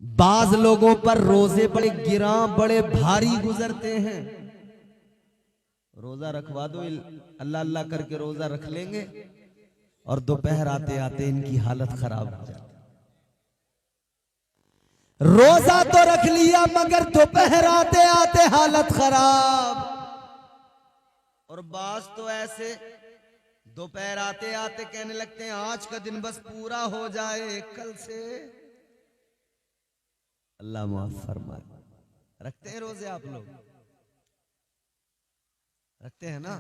बाज लोगों पर रोजे बड़े गिरा बड़े भारी गुजरते हैं। रोजा रखवा दो, अल्लाह अल्लाह करके रोजा रख लेंगे और दोपहर आते आते इनकी हालत खराब हो जाती। रोजा तो रख लिया मगर दोपहर आते आते हालत खराब। और बाज तो ऐसे दोपहर आते आते कहने लगते हैं आज का दिन बस पूरा हो जाए, कल से अल्लाह माफ फरमाए। रखते हैं रोजे आप लोग? रखते हैं ना?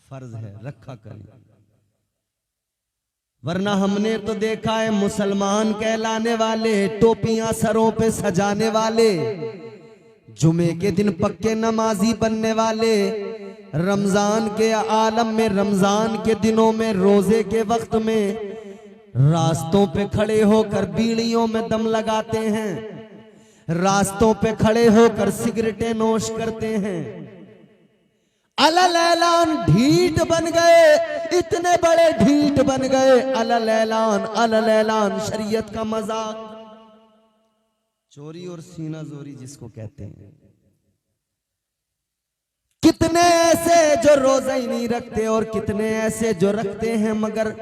फर्ज है, रखा करें। वरना हमने तो देखा है मुसलमान कहलाने वाले, टोपियां सरों पे सजाने वाले, जुमे के दिन पक्के नमाजी बनने वाले, रमजान के आलम में, रमजान के दिनों में, रोजे के वक्त में रास्तों पे खड़े होकर बीड़ियों में दम लगाते हैं, रास्तों पे खड़े होकर सिगरेटें नोश करते हैं। अलल ऐलान ढीठ बन गए, इतने बड़े ढीठ बन गए। अलल ऐलान शरीयत का मजाक, चोरी और सीना जोरी जिसको कहते हैं। कितने ऐसे जो रोजा ही नहीं रखते और कितने ऐसे जो रखते हैं मगर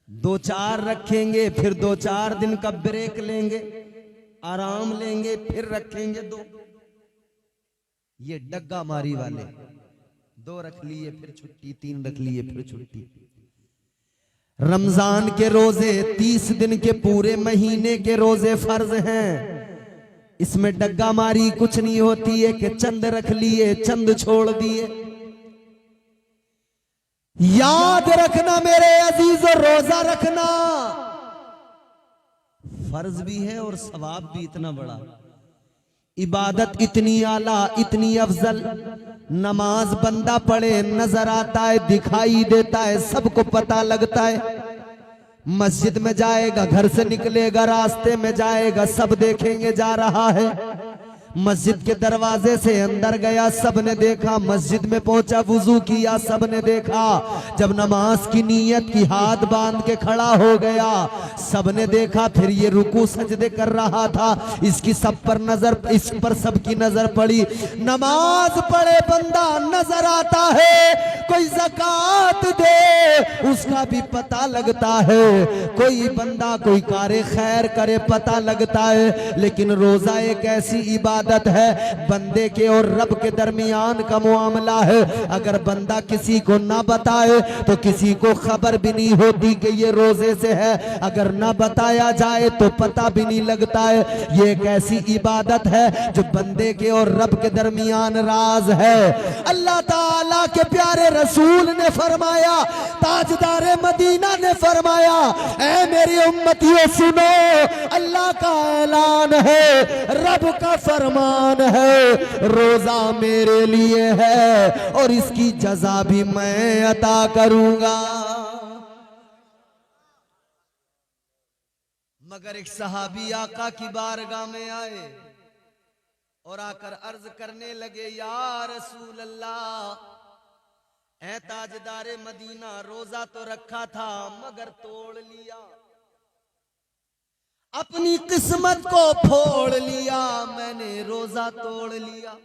2-4 रखेंगे, फिर 2-4 दिन का ब्रेक लेंगे, आराम लेंगे, फिर रखेंगे 2। ये डग्गा मारी वाले 2 रख लिए फिर छुट्टी, 3 रख लिए फिर छुट्टी। रमजान के रोजे 30 दिन के पूरे महीने के रोजे फर्ज हैं। इसमें डग्गा मारी कुछ नहीं होती है कि चंद रख लिए, चंद छोड़ दिए। याद रखना मेरे अजीजों, रोजा रखना फर्ज भी है और सवाब भी इतना बड़ा। इबादत इतनी आला, इतनी अफजल। नमाज बंदा पढ़े, नजर आता है, दिखाई देता है, सबको पता लगता है। मस्जिद में जाएगा, घर से निकलेगा, रास्ते में जाएगा, सब देखेंगे जा रहा है। मस्जिद के दरवाजे से अंदर गया, सबने देखा। मस्जिद में पहुंचा, वुजू किया, सबने देखा। जब नमाज की नीयत की हाथ बांध के खड़ा हो गया, सबने देखा। फिर ये रुकू सजदे कर रहा था, इसकी सब पर नजर, इस पर सबकी नजर पड़ी। नमाज पढ़े बंदा नजर आता है, कोई ज़कात दे उसका भी पता लगता है, कोई बंदा कोई कारे खैर करे पता लगता है। लेकिन रोजा एक ऐसी इबादत है, बंदे के और रब के दरमियान का मुआमला है। अगर बंदा किसी को ना बताए तो किसी को खबर भी नहीं होती कि ये रोजे से है। अगर ना बताया जाए तो पता भी नहीं लगता है। ये एक ऐसी इबादत है जो बंदे के और रब के दरमियान राज है। अल्लाह ताला के प्यारे रसूल ने फरमाया, ताजदारे मदीना ने फरमाया, ऐ मेरी उम्मतियों सुनो, अल्लाह का ऐलान है, रब का फरमान है, रोजा मेरे लिए है और इसकी जजा भी मैं अता करूंगा। मगर एक सहाबी आका की बारगाह में आए और आकर अर्ज करने लगे, या रसूल अल्लाह, ऐ ताजदारे मदीना, रोजा तो रखा था मगर तोड़ लिया, अपनी किस्मत को फोड़ लिया, मैंने रोजा तोड़ लिया।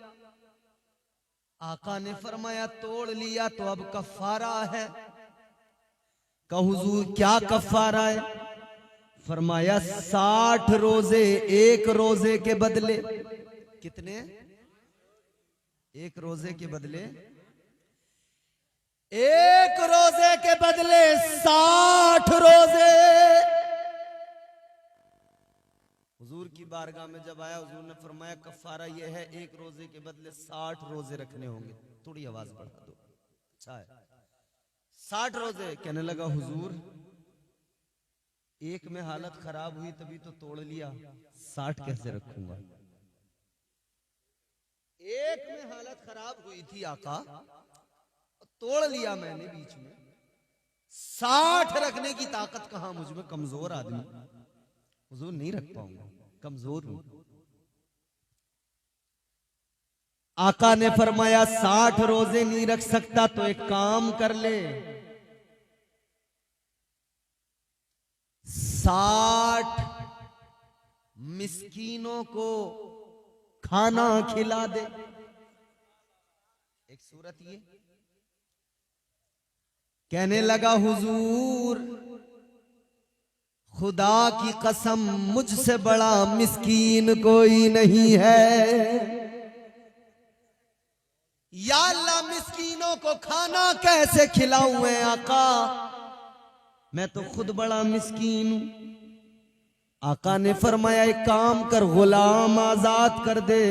आका ने फरमाया, तोड़ लिया तो अब कफारा है। कहा हुजूर क्या कफारा है? फरमाया 60 रोजे, एक रोजे के बदले। कितने? एक रोजे के बदले, एक रोजे के बदले 60 रोजे। हुजूर की बारगाह में जब आया, हुजूर ने फरमाया कफारा यह है, एक रोजे के बदले 60 रोजे रखने होंगे। थोड़ी आवाज बढ़ा दो, अच्छा है। 60 रोजे। कहने लगा हुजूर, एक में हालत खराब हुई तभी तो तोड़ लिया, 60 कैसे रखूंगा? एक में हालत खराब हुई थी आका, तोड़ लिया मैंने बीच में। 60 रखने की ताकत कहां मुझ में, कमजोर आदमी। हुजूर नहीं रख पाऊंगा, कमजोर हूं। आका ने फरमाया 60 रोजे नहीं रख सकता तो एक काम कर ले, 60 मिस्कीनों को खाना खिला दे। एक सूरत ये कहने लगा, हुजूर खुदा की कसम मुझसे बड़ा मिस्कीन कोई नहीं है। या अल्लाह, मिस्कीनों को खाना कैसे खिलाऊं मैं आका, मैं तो खुद बड़ा मिस्कीन हूं। आका ने फरमाया, एक काम कर, गुलाम आजाद कर दे।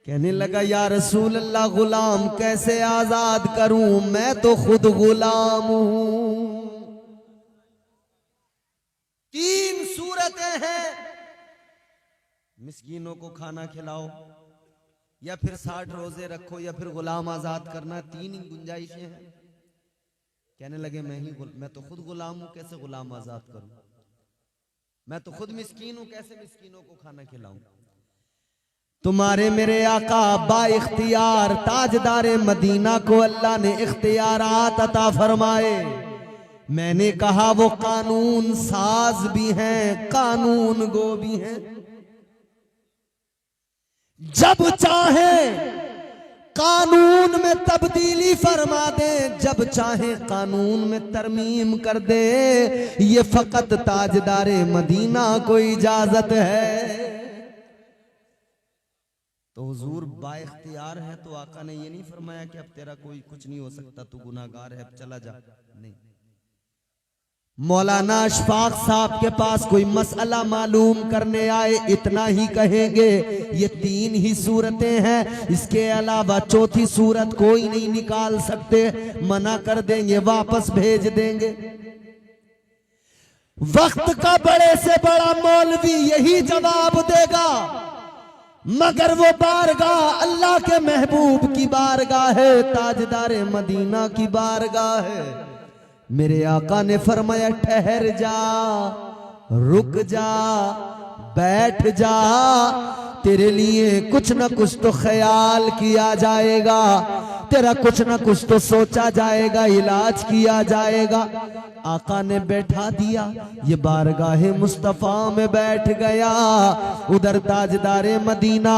कहने लगा, या रसूल अल्लाह, गुलाम कैसे आजाद करूं, मैं तो खुद गुलाम हूं। तीन सूरतें हैं, मिस्कीनों को खाना खिलाओ, या फिर 60 रोजे रखो, या फिर गुलाम आजाद करना। तीन ही गुंजाइशें हैं। कहने लगे, मैं तो खुद गुलाम हूं, कैसे गुलाम आजाद करूं, मैं तो खुद मिस्कीन हूं, कैसे मिस्कीनों को खाना खिलाऊं। तुम्हारे मेरे आका बा इख्तियार ताजदारे मदीना को अल्लाह ने इख्तियारात अता फरमाए। मैंने कहा वो कानून साज भी हैं, कानून गो भी हैं। जब चाहे कानून में तब्दीली फरमा दे, जब चाहे कानून में तरमीम कर दे, ये फकत ताजदारे मदीना को इजाजत है। तो हुजूर बाइख्तियार है, तो आका ने ये नहीं फरमाया कि अब तेरा कोई कुछ नहीं हो सकता, तू गुनाहगार है, अब चला जा। नहीं, मौलाना अशफाक साहब के पास कोई मसला मालूम करने आए, इतना ही कहेंगे ये तीन ही सूरतें हैं, इसके अलावा चौथी सूरत कोई नहीं निकाल सकते, मना कर देंगे, वापस भेज देंगे। वक्त का बड़े से बड़ा मौलवी यही जवाब देगा, मगर वो बारगाह अल्लाह के महबूब की बारगाह है, ताजदारे मदीना की बारगाह है। मेरे आका ने फरमाया, ठहर जा, रुक जा, बैठ जा, तेरे लिए कुछ ना कुछ तो ख्याल किया जाएगा, तेरा कुछ ना कुछ तो सोचा जाएगा, इलाज किया जाएगा। आका ने बैठा दिया, ये बारगाहे मुस्तफा में बैठ गया। उधर ताजदारे मदीना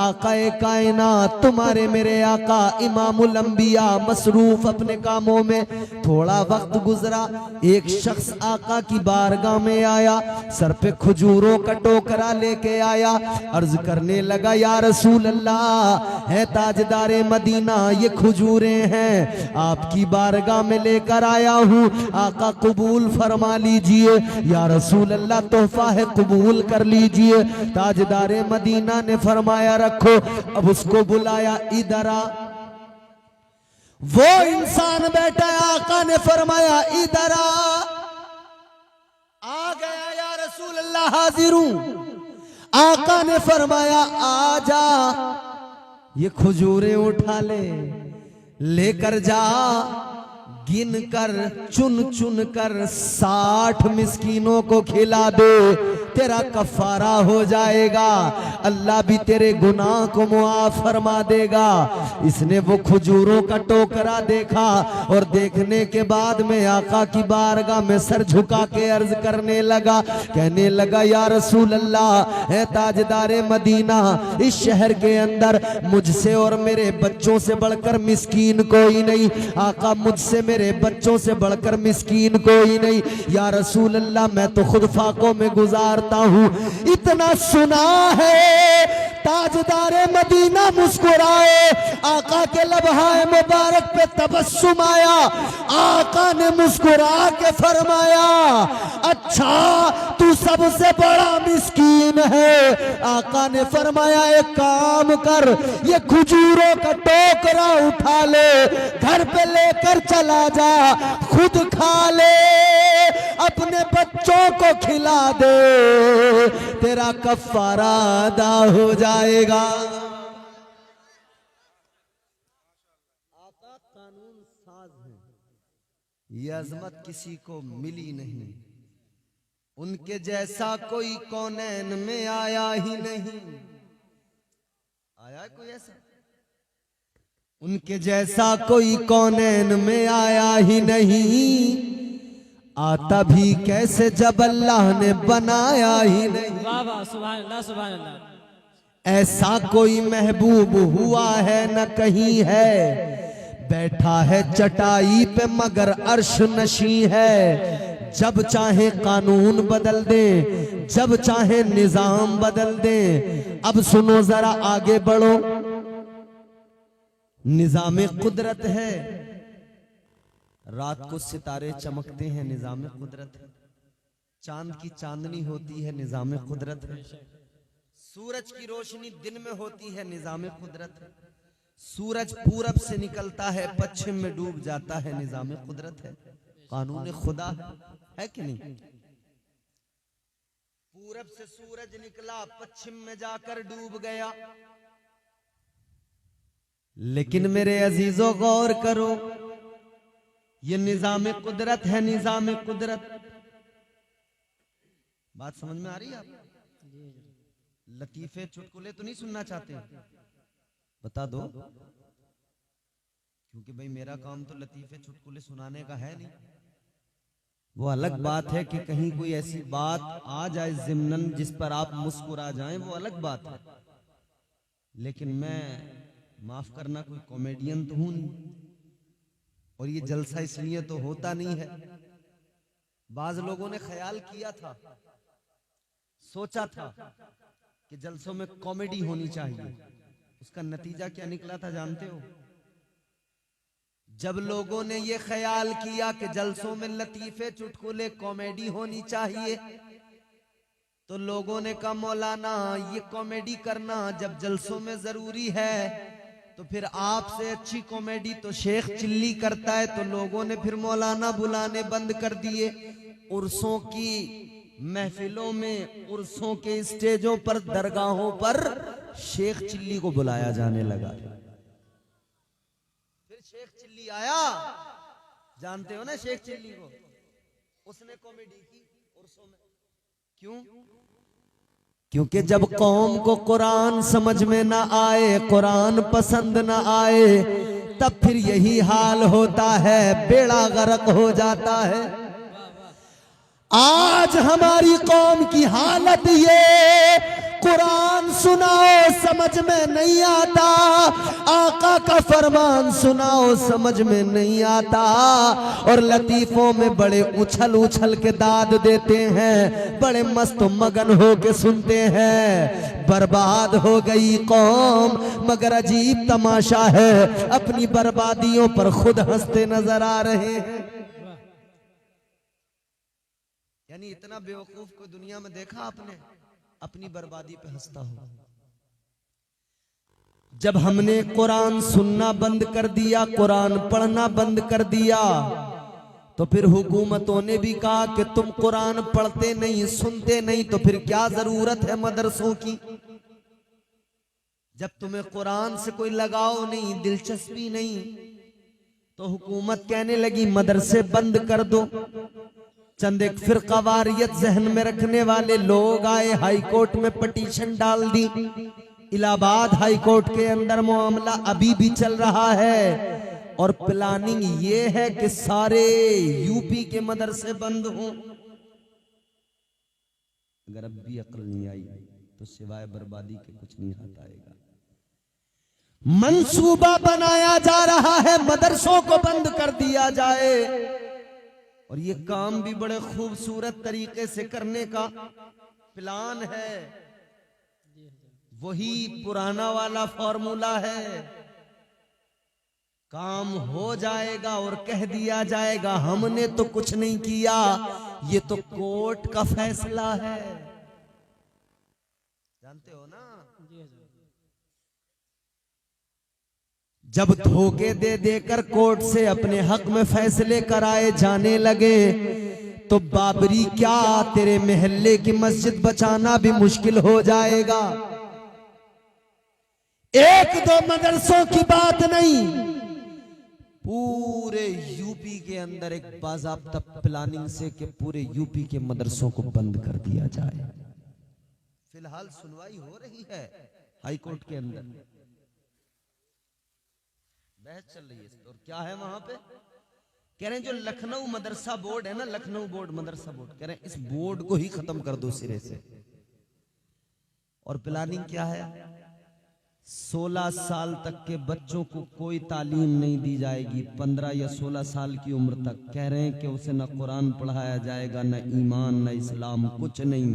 आकाए कायनात तुम्हारे मेरे आका इमामुल अंबिया मसरूफ अपने कामों में। थोड़ा वक्त गुजरा, एक शख्स आका की बारगाह में आया, सर पे खजूरों का टोकरा लेके आया, अर्ज करने लगा, या रसूल अल्लाह, है ताजदारे मदीना, ये खजूरें हैं, आपकी बारगाह में लेकर आया हूँ, आका कबूल फरमा लीजिए। या रसूल अल्लाह, तोहफा है, कबूल कर लीजिए। ताजदारे मदीना ने फरमाया, रखो। अब उसको बुलाया, इधर आ। वो इंसान बैठा है, आका ने फरमाया, इधर आ गया। या रसूल अल्लाह, हाजिर हूं। आका ने फरमाया, आ जा, ये खजूरें उठा ले, लेकर जा, गिन कर चुन चुन कर 60 मिस्कीनों को खिला दे, तेरा कफारा हो जाएगा, अल्लाह भी तेरे गुनाह को मुआफ फरमा देगा। इसने वो खजूरों का टोकरा देखा और देखने के बाद में आका की बारगाह में सर झुका के अर्ज करने लगा, कहने लगा, या रसूल अल्लाह, है ताजदारे मदीना, इस शहर के अंदर मुझसे और मेरे बच्चों से बढ़कर मिस्कीन कोई नहीं, आका मुझसे मेरे बच्चों से बढ़कर मिस्कीन कोई नहीं। या रसूल अल्लाह, मैं तो खुद फाकों में गुजारता हूँ। इतना सुना है, ताजदारे मदीना मुस्कुराए, आका के लबहाए मुबारक पे तबस्सुम आया। आका ने मुस्कुरा के फरमाया, अच्छा तू सबसे बड़ा मिस्कीन है। आका ने फरमाया, एक काम कर, ये खजूरों का टोकरा उठा ले, घर पे लेकर चला जा, खुद खा ले, अपने बच्चों को खिला दे, तेरा कफारा अदा हो जाएगा। आका कानून साज है, ये अजमत किसी को मिली नहीं, उनके जैसा कोई कौनैन में आया ही नहीं। आया कोई ऐसा? उनके जैसा कोई कौनैन में आया ही नहीं। आता भी कैसे जब अल्लाह ने बनाया ही नहीं। वाह वाह, सुभान अल्लाह सुभान अल्लाह। ऐसा कोई महबूब हुआ है न कहीं है, बैठा है चटाई पे मगर अर्श नशी है। जब चाहे कानून बदल दे, जब चाहे निजाम बदल दे। अब सुनो जरा आगे बढ़ो, निजाम कुदरत है। रात को सितारे चमकते हैं, निजाम कुदरत है। चांद की चांदनी होती है, निजाम कुदरत है। सूरज की रोशनी दिन में होती है, निजाम कुदरत है। सूरज पूरब से निकलता है, पश्चिम में डूब जाता है, निजाम कुदरत है। कानून खुदा है कि नहीं? पूरब से सूरज निकला, पश्चिम में जाकर डूब गया। लेकिन मेरे अजीजों गौर करो, ये निजाम कुदरत है, निजाम कुदरत। बात समझ में आ रही है आपको? लतीफे चुटकुले तो नहीं सुनना चाहते? बता दो, क्योंकि भाई मेरा काम तो लतीफे चुटकुले सुनाने का है नहीं। वो अलग बात है कि कहीं कोई ऐसी बात आ जाए ज़िम्नन जिस पर आप मुस्कुरा जाएं, वो अलग बात है। लेकिन मैं माफ करना कोई कॉमेडियन तो हूं नहीं, और ये जलसा इसलिए तो होता नहीं है। बाज लोगों ने ख्याल किया था, सोचा था कि जलसों में कॉमेडी होनी चाहिए। उसका नतीजा क्या निकला था जानते हो? जब लोगों ने ये ख्याल किया कि जलसों में लतीफे चुटकुले कॉमेडी होनी चाहिए, तो लोगों ने कहा मौलाना ये कॉमेडी करना जब जलसों में जरूरी है, तो फिर आपसे अच्छी कॉमेडी तो शेख चिल्ली करता है। तो लोगों ने फिर मौलाना बुलाने बंद कर दिए। उर्सों की महफिलों में, उर्सों के स्टेजों पर, दरगाहों पर शेख चिल्ली को बुलाया जाने लगा। फिर शेख चिल्ली आया, जानते हो ना शेख चिल्ली को? उसने कॉमेडी की उर्सों में। क्यों? क्योंकि जब कौम को कुरान समझ में ना आए, कुरान पसंद ना आए, तब फिर यही हाल होता है, बेड़ा गर्क हो जाता है। आज हमारी कौम की हालत ये, कुरान सुनाओ समझ में नहीं आता, आका का फरमान सुनाओ समझ में नहीं आता, और लतीफों में बड़े उछल उछल के दाद देते हैं, बड़े मस्त मगन हो के सुनते हैं। बर्बाद हो गई कौम, मगर अजीब तमाशा है, अपनी बर्बादियों पर खुद हंसते नजर आ रहे हैं। यानी इतना बेवकूफ कोई दुनिया में देखा आपने अपनी बर्बादी पे हंसता हो? जब हमने कुरान सुनना बंद कर दिया, कुरान पढ़ना बंद कर दिया, तो फिर हुकूमतों ने भी कहा कि तुम कुरान पढ़ते नहीं, सुनते नहीं, तो फिर क्या जरूरत है मदरसों की? जब तुम्हें कुरान से कोई लगाव नहीं, दिलचस्पी नहीं, तो हुकूमत कहने लगी मदरसे बंद कर दो। चंद एक फिरकावारियत जहन में रखने वाले लोग आए, हाई कोर्ट में पिटीशन डाल दी। इलाहाबाद हाई कोर्ट के अंदर मामला अभी भी चल रहा है, और प्लानिंग ये है कि सारे यूपी के मदरसे बंद हों। अगर अब भी अक्ल नहीं आई तो सिवाय बर्बादी के कुछ नहीं हाथ आएगा। मंसूबा बनाया जा रहा है मदरसों को बंद कर दिया जाए, और ये काम भी बड़े खूबसूरत तरीके से करने का प्लान है। वही पुराना वाला फॉर्मूला है, काम हो जाएगा और कह दिया जाएगा हमने तो कुछ नहीं किया, ये तो कोर्ट का फैसला है। जानते हो ना? जब धोखे दे देकर कोर्ट से अपने हक में फैसले कराए जाने लगे, तो बाबरी क्या तेरे महल्ले की मस्जिद बचाना भी मुश्किल हो जाएगा। एक दो मदरसों की बात नहीं, पूरे यूपी के अंदर एक बाज़ाब्ता प्लानिंग से कि पूरे यूपी के मदरसों को बंद कर दिया जाए। फिलहाल सुनवाई हो रही है हाई कोर्ट के अंदर, बहस चल रही है। और क्या है वहां पे कह रहे हैं जो लखनऊ मदरसा बोर्ड है ना, लखनऊ बोर्ड मदरसा बोर्ड, कह रहे हैं इस बोर्ड को ही खत्म कर दो सिरे से। और प्लानिंग क्या है, 16 साल तक के बच्चों को कोई तालीम नहीं दी जाएगी। 15 या 16 साल की उम्र तक कह रहे हैं कि उसे न कुरान पढ़ाया जाएगा, न ईमान, न इस्लाम, कुछ नहीं।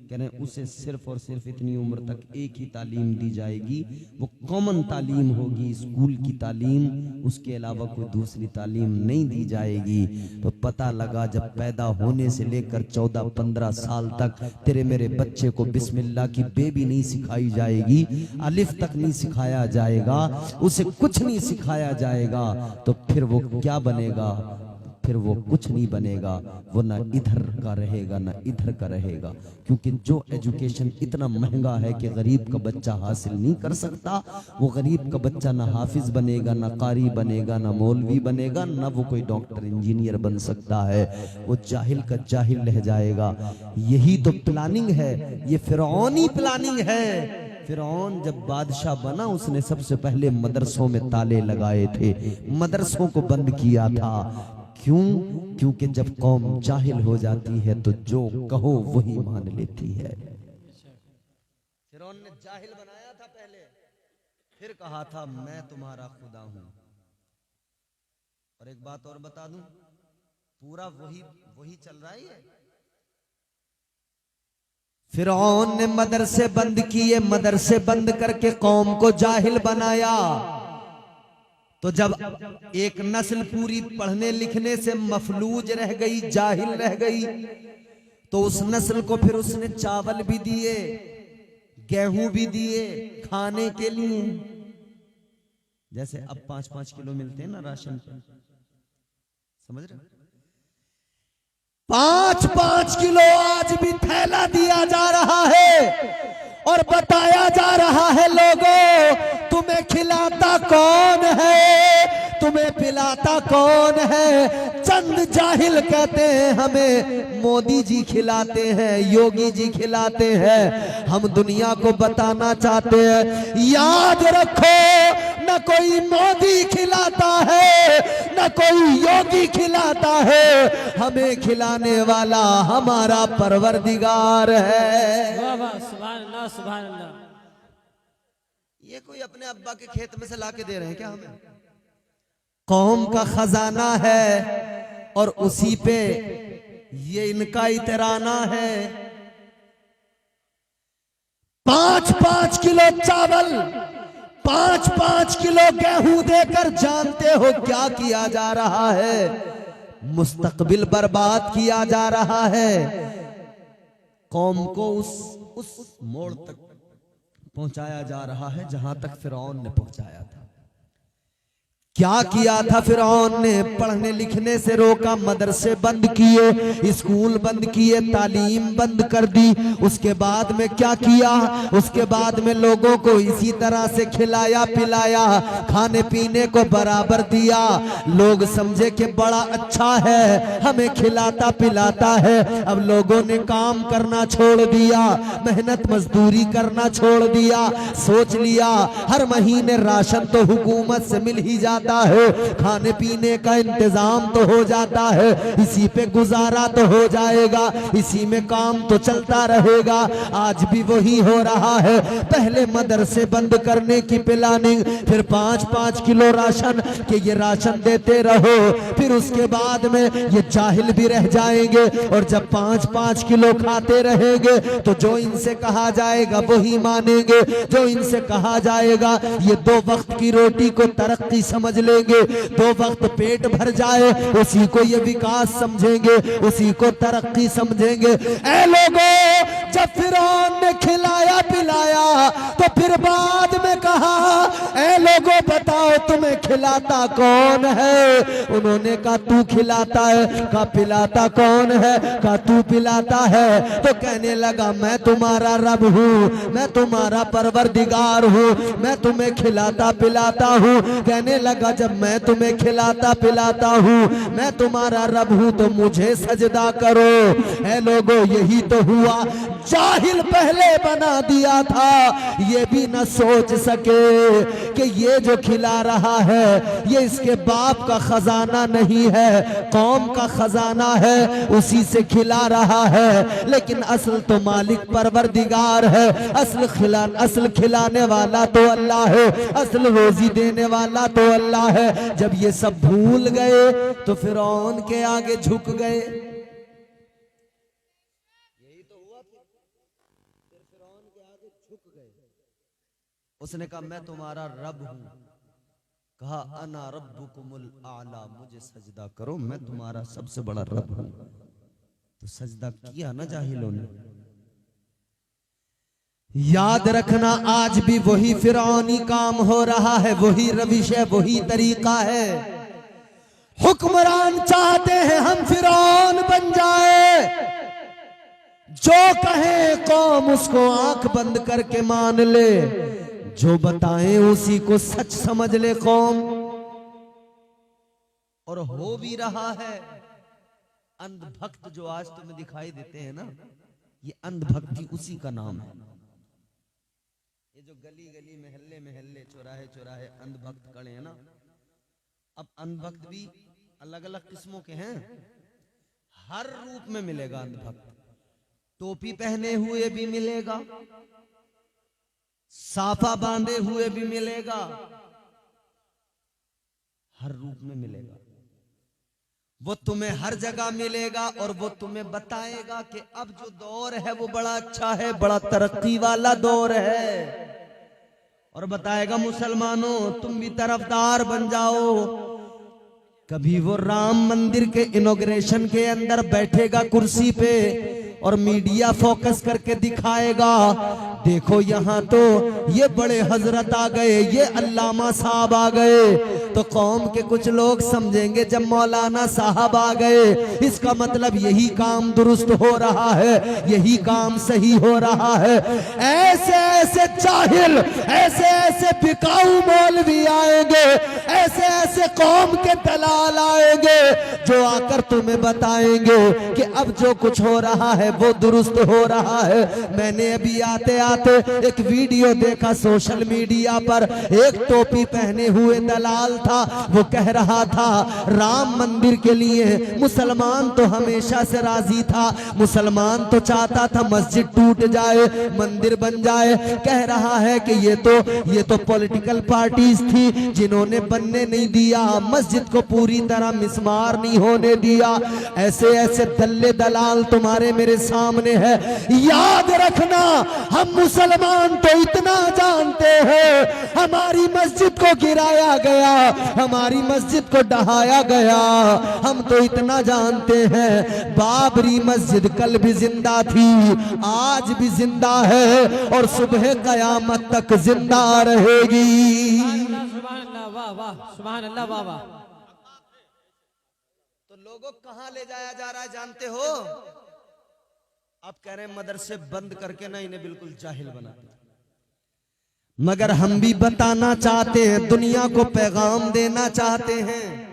कह रहे हैं उसे सिर्फ और सिर्फ इतनी उम्र तक एक ही तालीम दी जाएगी, वो कॉमन तालीम होगी, स्कूल की तालीम, उसके अलावा कोई दूसरी तालीम नहीं दी जाएगी। तो पता लगा जब पैदा होने से लेकर 14-15 साल तक तेरे मेरे बच्चे को बिस्मिल्लाह की बेबी नहीं सिखाई जाएगी, अलिफ तक नहीं सिखाया जाएगा, उसे कुछ नहीं सिखाया जाएगा, तो फिर वो क्या बनेगा? फिर वो कुछ नहीं बनेगा, वो ना इधर का रहेगा ना इधर का रहेगा। क्योंकि जो एजुकेशन इतना महंगा है कि गरीब का बच्चा हासिल नहीं कर सकता, वो गरीब का बच्चा ना हाफिज बनेगा, ना कारी बनेगा, ना मौलवी बनेगा, ना वो कोई डॉक्टर इंजीनियर बन सकता है, वो जाहिल का जाहिल रह जाएगा। यही तो प्लानिंग है, ये फिरौनी प्लानिंग है। फिरौन जब बादशाह बना उसने सबसे पहले मदरसों में ताले लगाए थे, मदरसों को बंद किया था। क्यों? क्योंकि जब कौम जाहिल हो जाती है तो जो कहो वही मान लेती है। फिरौन ने जाहिल बनाया था पहले, फिर कहा था मैं तुम्हारा खुदा हूं। और एक बात और बता दूं, पूरा वही चल रहा है। फिरौन ने मदरसे बंद किए, मदरसे बंद करके कौम को जाहिल बनाया। तो जब एक नस्ल पूरी पढ़ने लिखने से मफलूज रह गई, जाहिल रह गई, तो उस नस्ल को फिर उसने चावल भी दिए, गेहूं भी दिए खाने के लिए। जैसे अब 5-5 किलो मिलते हैं ना राशन पे, समझ रहे? 5-5 किलो आज भी थैला दिया जा रहा है और बताया जा रहा है लोगों तुम्हें खिलाता कौन है, तुम्हें पिलाता कौन है। चंद जाहिल कहते हैं हमें मोदी जी खिलाते हैं, योगी जी खिलाते हैं। हम दुनिया को बताना चाहते हैं, याद रखो न कोई मोदी खिलाता है, न कोई योगी खिलाता है, हमें खिलाने वाला हमारा परवरदिगार है। वाह वाह, सुभान अल्लाह, सुभान अल्लाह। ये कोई अपने अब्बा के खेत में से लाके दे रहे हैं क्या हमें? कौम का खजाना है और उसी पे ये इनका इतराना है। 5-5 किलो चावल, 5-5 किलो गेहूं देकर जानते हो क्या किया जा रहा है? मुस्तकबिल बर्बाद किया जा रहा है। कौम को उस मोड़ तक पहुंचाया जा रहा है जहां तक फिरौन ने पहुंचाया था। क्या किया था फिरौन ने? पढ़ने लिखने से रोका, मदरसे बंद किए, स्कूल बंद किए, तालीम बंद कर दी। उसके बाद में क्या किया? उसके बाद में लोगों को इसी तरह से खिलाया पिलाया, खाने पीने को बराबर दिया। लोग समझे कि बड़ा अच्छा है, हमें खिलाता पिलाता है। अब लोगों ने काम करना छोड़ दिया, मेहनत मजदूरी करना छोड़ दिया। सोच लिया हर महीने राशन तो हुकूमत से मिल ही जाता है, खाने पीने का इंतजाम तो हो जाता है, इसी पे गुजारा तो हो जाएगा, इसी में काम तो चलता रहेगा। आज भी वही हो रहा है। पहले मदरसे बंद करने की प्लानिंग, फिर 5-5 किलो राशन के ये राशन देते रहो, फिर उसके बाद में ये जाहिल भी रह जाएंगे। और जब 5-5 किलो खाते रहेंगे तो जो इनसे कहा जाएगा वही मानेंगे, जो इनसे कहा जाएगा ये 2 वक्त की रोटी को तरक्की समझ लेंगे, 2 वक्त पेट भर जाए उसी को ये विकास समझेंगे, उसी को तरक्की समझेंगे। ऐ लोगों, जब फिरौन ने खिलाया पिलाया तो फिर बाद में कहा ऐ लोगों बताओ तुम्हें खिलाता कौन है? उन्होंने कहा तू खिलाता है। कहा पिलाता कौन है? कहा तू पिलाता है। तो कहने लगा मैं तुम्हारा रब हूँ, मैं तुम्हारा परवरदिगार हूँ, मैं तुम्हें खिलाता पिलाता हूँ। कहने लगा जब मैं तुम्हें खिलाता पिलाता हूँ, मैं तुम्हारा रब हूँ, तो मुझे सजदा करो। ऐ लोगों यही तो हुआ, जाहिल पहले बना दिया था, ये भी न सोच सके कि ये जो खिला रहा है है ये इसके बाप का खजाना नहीं है, कौम का खजाना है, उसी से खिला रहा है। लेकिन असल तो मालिक परवरदिगार है, असल खिलाने वाला तो अल्लाह है, असल रोजी देने वाला तो अल्लाह है। जब ये सब भूल गए तो फिरौन के आगे झुक गए। यही तो हुआ, फिर फिरौन के आगे झुक गए। उसने कहा मैं तुम्हारा रब हूं। कहा अना रब्बुकुमुल आला, मुझे सजदा करो, मैं तुम्हारा सबसे बड़ा रब हूं। तो सजदा किया ना जाहिलों ने। याद रखना आज भी वही फिरौनी काम हो रहा है, वही रविश है, वही तरीका है। हुक्मरान चाहते हैं हम फिरौन बन जाए, जो कहे कौम उसको आंख बंद करके मान ले, जो बताएं उसी को सच समझ ले कौम। और हो भी रहा है। अंधभक्त जो आज तुम्हें दिखाई देते हैं ना, ये अंधभक्ति उसी का नाम है। ये जो गली गली महल्ले महल्ले चौराहे चौराहे अंधभक्त खड़े हैं ना, अब अंधभक्त भी अलग अलग किस्मों के हैं। हर रूप में मिलेगा अंधभक्त। टोपी पहने हुए भी मिलेगा, साफा बांधे हुए भी मिलेगा, हर रूप में मिलेगा। वो तुम्हें हर जगह मिलेगा और वो तुम्हें बताएगा कि अब जो दौर है वो बड़ा अच्छा है, बड़ा तरक्की वाला दौर है। और बताएगा मुसलमानों तुम भी तरफदार बन जाओ। कभी वो राम मंदिर के इनॉग्रेशन के अंदर बैठेगा कुर्सी पे और मीडिया फोकस करके दिखाएगा, देखो यहाँ तो ये बड़े हजरत आ गए, ये अल्लामा साहब आ गए। तो कौम के कुछ लोग समझेंगे जब मौलाना साहब आ गए इसका मतलब यही काम दुरुस्त हो रहा है, यही काम सही हो रहा है। ऐसे ऐसे जाहिल, ऐसे ऐसे बिकाऊ मौलवी आएंगे, ऐसे ऐसे कौम के दलाल आएंगे जो आकर तुम्हें बताएंगे कि अब जो कुछ हो रहा है वो दुरुस्त हो रहा है। मैंने अभी आते आते एक वीडियो देखा सोशल मीडिया पर, एक टोपी पहने हुए दलाल था, वो कह रहा था राम मंदिर के लिए मुसलमान तो हमेशा से राजी था, मुसलमान तो चाहता था मस्जिद टूट जाए मंदिर बन जाए। कह रहा है कि ये तो पॉलिटिकल पार्टीज थी जिन्होंने बनने नहीं दिया, मस्जिद को पूरी तरह मिसमार नहीं होने दिया। ऐसे ऐसे दल्ले दलाल तुम्हारे मेरे सामने है। याद रखना हम मुसलमान तो इतना जानते हैं, हमारी मस्जिद को गिराया गया, हमारी मस्जिद को ढहाया गया, हम तो इतना जानते हैं बाबरी मस्जिद कल भी जिंदा थी, आज भी जिंदा है और सुबह कयामत तक जिंदा रहेगी। सुभान अल्लाह, वाह वाह, सुभान अल्लाह, वाह वाह। तो लोगों कहां ले जाया जा रहा है जानते हो? आप कह रहे हैं मदरसे बंद करके ना इन्हें बिल्कुल जाहिल बना, मगर हम भी बताना चाहते हैं, दुनिया को पैगाम देना चाहते हैं।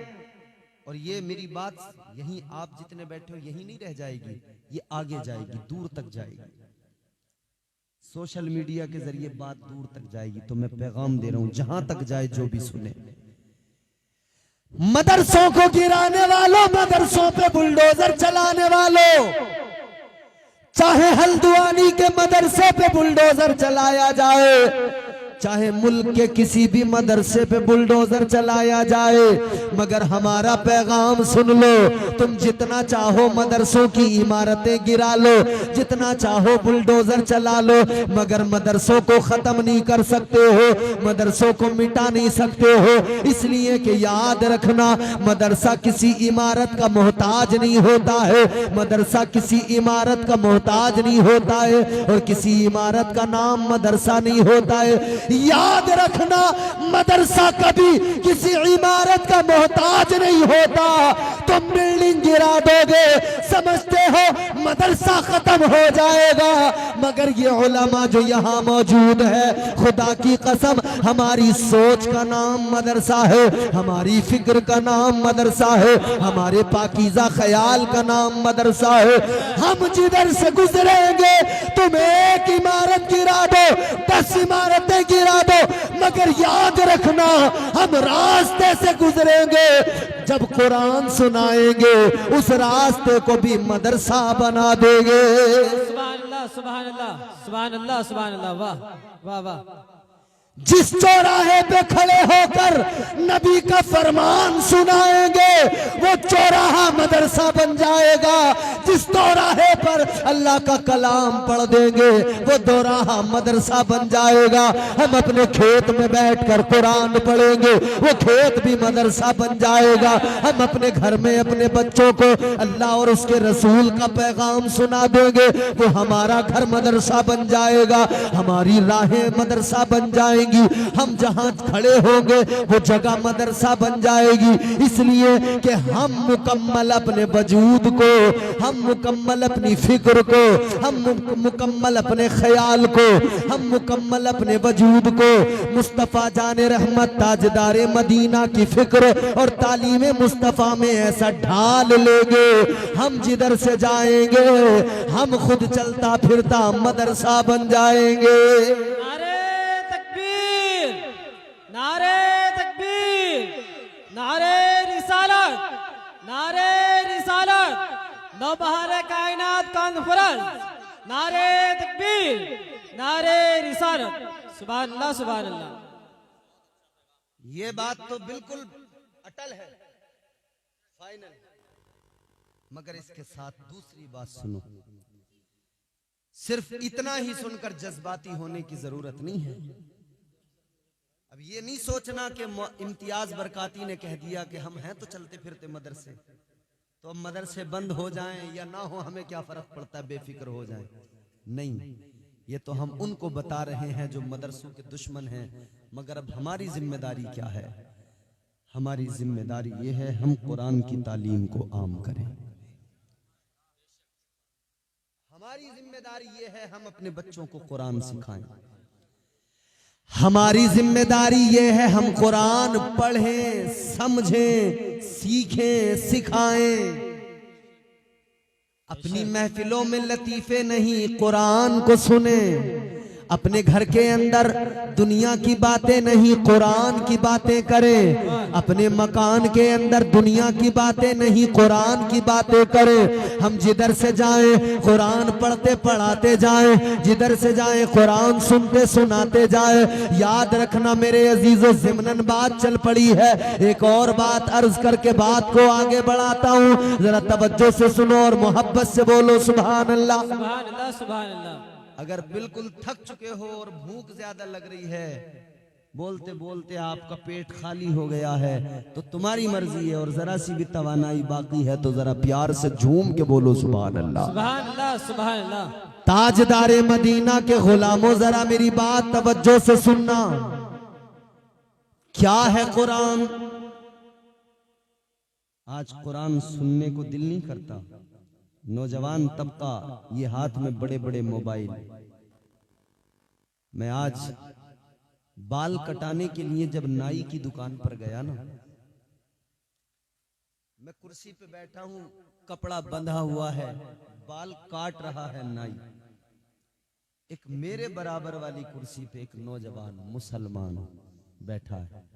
और ये मेरी बात यहीं आप जितने बैठे हो यही नहीं रह जाएगी, ये आगे जाएगी, दूर तक जाएगी। सोशल मीडिया के जरिए बात दूर तक जाएगी। तो मैं पैगाम दे रहा हूं जहां तक जाए जो भी सुने। मदरसों को गिराने वालों, मदरसों पे बुलडोजर चलाने वालों, चाहे हल्द्वानी के मदरसे पे बुलडोजर चलाया जाए, चाहे मुल्क के किसी भी मदरसे पे बुलडोजर चलाया जाए, मगर हमारा पैगाम सुन लो। तुम जितना चाहो मदरसों की इमारतें गिरा लो, जितना चाहो बुलडोजर चला लो, मगर मदरसों को खत्म नहीं कर सकते हो, मदरसों को मिटा नहीं सकते हो। इसलिए कि याद रखना मदरसा किसी इमारत का मोहताज नहीं होता है, मदरसा किसी इमारत का मोहताज नहीं होता है और किसी इमारत का नाम मदरसा नहीं होता है। याद रखना मदरसा कभी किसी इमारत का मोहताज नहीं होता। तुम बिल्डिंग गिरा दोगे, समझते हो मदरसा खत्म हो जाएगा, मगर ये उलमा जो यहाँ मौजूद है, खुदा की कसम हमारी सोच का नाम मदरसा है, हमारी फिक्र का नाम मदरसा है, हमारे पाकीज़ा ख्याल का नाम मदरसा है। हम जिधर से गुजरेंगे तुम एक इमारत गिरा दो, 10 इमारतें गिरा दो, मगर याद रखना, हम रास्ते से गुजरेंगे, जब कुरान सुनाएंगे उस रास्ते को भी मदरसा बना देंगे। सुभान अल्लाह सुभान अल्लाह सुभान अल्लाह सुभान अल्लाह, वाह वाह वाह। जिस चौराहे पे खड़े होकर नबी का फरमान सुनाएंगे वो चौराहा मदरसा बन जाएगा। जिस चौराहे पर अल्लाह का कलाम पढ़ देंगे वो चौराहा मदरसा बन जाएगा। हम अपने खेत में बैठकर कुरान पढ़ेंगे वो खेत भी मदरसा बन जाएगा। हम अपने घर में अपने बच्चों को अल्लाह और उसके रसूल का पैगाम सुना देंगे वो हमारा घर मदरसा बन जाएगा। हमारी राहें मदरसा बन जाएंगी, हम जहां खड़े होंगे वो जगह मदरसा बन जाएगी। इसलिए कि हम मुकम्मल अपने वजूद को, हम मुकम्मल अपनी फिक्र को, हम मुकम्मल अपने ख्याल को, हम मुकम्मल अपने वजूद को मुस्तफ़ा जाने रहमत ताजदारे मदीना की फिक्र और तालीम मुस्तफ़ा में ऐसा ढाल लेंगे, हम जिधर से जाएंगे हम खुद चलता फिरता मदरसा बन जाएंगे। नारे तकबीर, नारे रिसालत, नारे रिसालत, नौबहार कायनात कॉन्फ्रेंस, नारे तकबीर, नारे रिसालत, सुभान अल्लाह सुभान अल्लाह। ये बात तो बिल्कुल अटल है, फाइनल। मगर इसके साथ दूसरी बात सुनो, सिर्फ इतना ही सुनकर जज्बाती होने की जरूरत नहीं है। अब ये नहीं सोचना कि इम्तियाज बरकाती ने कह दिया कि हम हैं तो चलते फिरते मदरसे, तो अब मदरसे बंद हो जाएं या ना हो हमें क्या फर्क पड़ता है, बेफिक्र हो जाएं। नहीं, ये तो हम उनको बता रहे हैं जो मदरसों के दुश्मन हैं। मगर अब हमारी जिम्मेदारी क्या है? हमारी जिम्मेदारी ये है हम कुरान की तालीम को आम करें। हमारी जिम्मेदारी ये है हम अपने बच्चों को कुरान सिखाएं। हमारी जिम्मेदारी ये है हम कुरान पढ़ें, समझें, सीखें, सिखाएं। अपनी महफिलों में लतीफे नहीं, कुरान को सुने। अपने घर के अंदर दुनिया की बातें नहीं, कुरान की बातें करें। अपने मकान के अंदर दुनिया की बातें नहीं, कुरान की बातें करें। हम जिधर से जाएं कुरान पढ़ते पढ़ाते जाएं, जिधर से जाएं कुरान सुनते सुनाते जाएं। याद रखना मेरे अजीजों, ज़िमनन बात चल पड़ी है। एक और बात अर्ज करके बात को आगे बढ़ाता हूँ, जरा तवज्जो से सुनो और मोहब्बत से बोलो सुभान अल्लाह सुभान अल्लाह सुभान अल्लाह। अगर बिल्कुल थक चुके हो और भूख ज्यादा लग रही है, बोलते बोलते आपका पेट खाली हो गया है, तो तुम्हारी मर्जी है, और जरा सी भी तवानाई बाकी है तो जरा प्यार से झूम के बोलो सुभान अल्लाह सुभान अल्लाह सुभान अल्लाह। ताजदारे मदीना के गुलामों, जरा मेरी बात तवज्जो से सुनना। क्या है कुरान? आज कुरान सुनने को दिल नहीं करता। नौजवान तबका ये हाथ में बड़े बड़े मोबाइल। मैं आज बाल कटाने के लिए जब नाई की दुकान पर गया ना, मैं कुर्सी पे बैठा हूं, कपड़ा बंधा हुआ है, बाल काट रहा है नाई। एक मेरे बराबर वाली कुर्सी पे एक नौजवान मुसलमान बैठा है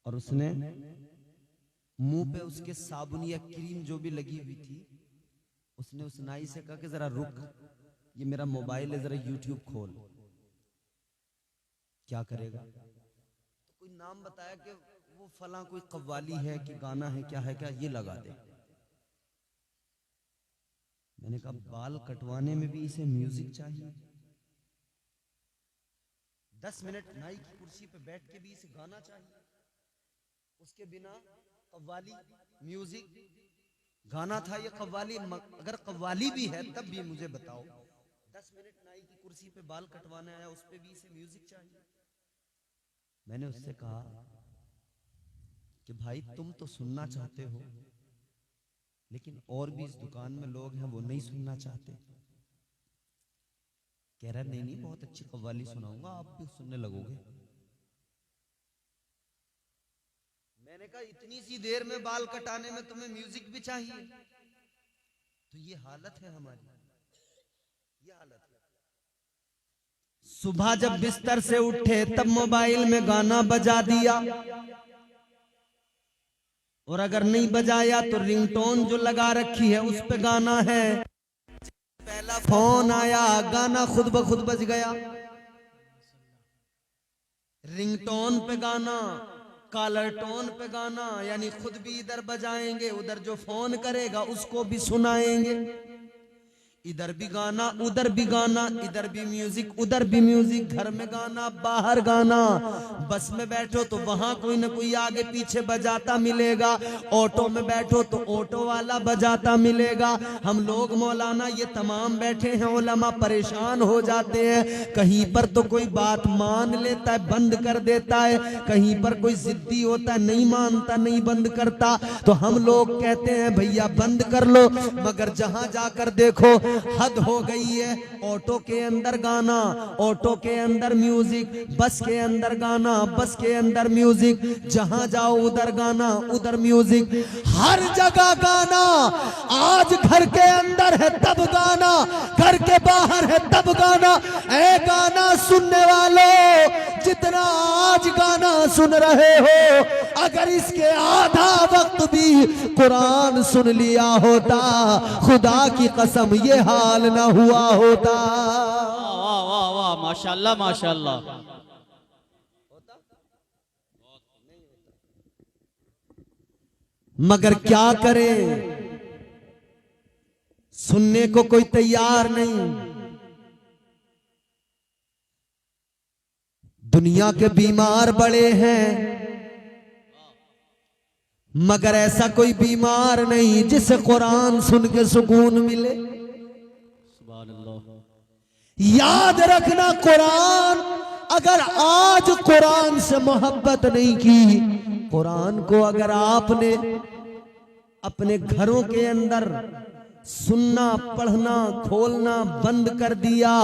और उसने मुंह पे उसके साबुन या क्रीम जो भी लगी हुई थी, उसने उस नाई से कहा कि जरा रुक, ये मेरा मोबाइल है, जरा यूट्यूब खोल। क्या करेगा? तो कोई नाम बताया कि वो फला कोई कव्वाली है कि गाना है, क्या है, क्या ये लगा दे। मैंने कहा बाल कटवाने में भी इसे म्यूजिक चाहिए? 10 मिनट नाई की कुर्सी पे बैठ के भी इसे गाना चाहिए? उसके बिना कव्वाली म्यूजिक गाना था ये कव्वाली? अगर कव्वाली भी है तब भी मुझे बताओ, 10 मिनट नाई की कुर्सी पे बाल कटवाने आया, उस पे भी इसे म्यूजिक चाहिए? मैंने उससे कहा कि भाई तुम तो सुनना चाहते हो, लेकिन और भी इस दुकान में लोग हैं वो नहीं सुनना चाहते। कह रहा नहीं नहीं, बहुत अच्छी कव्वाली सुनाऊंगा, आप भी सुनने लगोगे। मैंने कहा इतनी सी देर में बाल कटाने में तुम्हें म्यूजिक भी चाहिए? तो ये हालत है हमारी, ये हालत है। सुबह जब बिस्तर से उठे तब मोबाइल में गाना बजा दिया, और अगर नहीं बजाया तो रिंगटोन जो लगा रखी है उस पे गाना है। पहला फोन आया, गाना खुद ब खुद बज गया। रिंगटोन पे गाना, कॉलर टोन पे गाना, यानी खुद भी इधर बजाएंगे, उधर जो फोन करेगा उसको भी सुनाएंगे। इधर भी गाना, उधर भी गाना, इधर भी म्यूजिक, उधर भी म्यूजिक, घर में गाना, बाहर गाना, बस में बैठो तो वहां कोई ना कोई आगे पीछे बजाता मिलेगा, ऑटो में बैठो तो ऑटो वाला बजाता मिलेगा। हम लोग मौलाना ये तमाम बैठे हैं, उलमा परेशान हो जाते हैं। कहीं पर तो कोई बात मान लेता है, बंद कर देता है, कहीं पर कोई जिद्दी होता है, नहीं मानता, नहीं बंद करता। तो हम लोग कहते हैं भैया बंद कर लो, मगर जहां जाकर देखो हद हो गई है। ऑटो के अंदर गाना, ऑटो के अंदर म्यूजिक, बस के अंदर गाना, बस के अंदर म्यूजिक, जहां जाओ उधर गाना, उधर म्यूजिक, हर जगह गाना। आज घर के अंदर है तब गाना, घर के बाहर है तब गाना। ए गाना सुनने वालों, जितना आज गाना सुन रहे हो, अगर इसके आधा वक्त भी कुरान सुन लिया होता, खुदा की कसम ये हाल ना हुआ होता। वाह वाह वाह, माशाल्लाह माशाल्लाह। मगर क्या करें, सुनने को कोई तैयार नहीं। दुनिया के बीमार बड़े हैं, मगर ऐसा कोई बीमार नहीं जिसे कुरान सुन के सुकून मिले। याद रखना, कुरान, अगर आज कुरान से मोहब्बत नहीं की, कुरान को अगर आपने अपने घरों के अंदर सुनना, पढ़ना, खोलना बंद कर दिया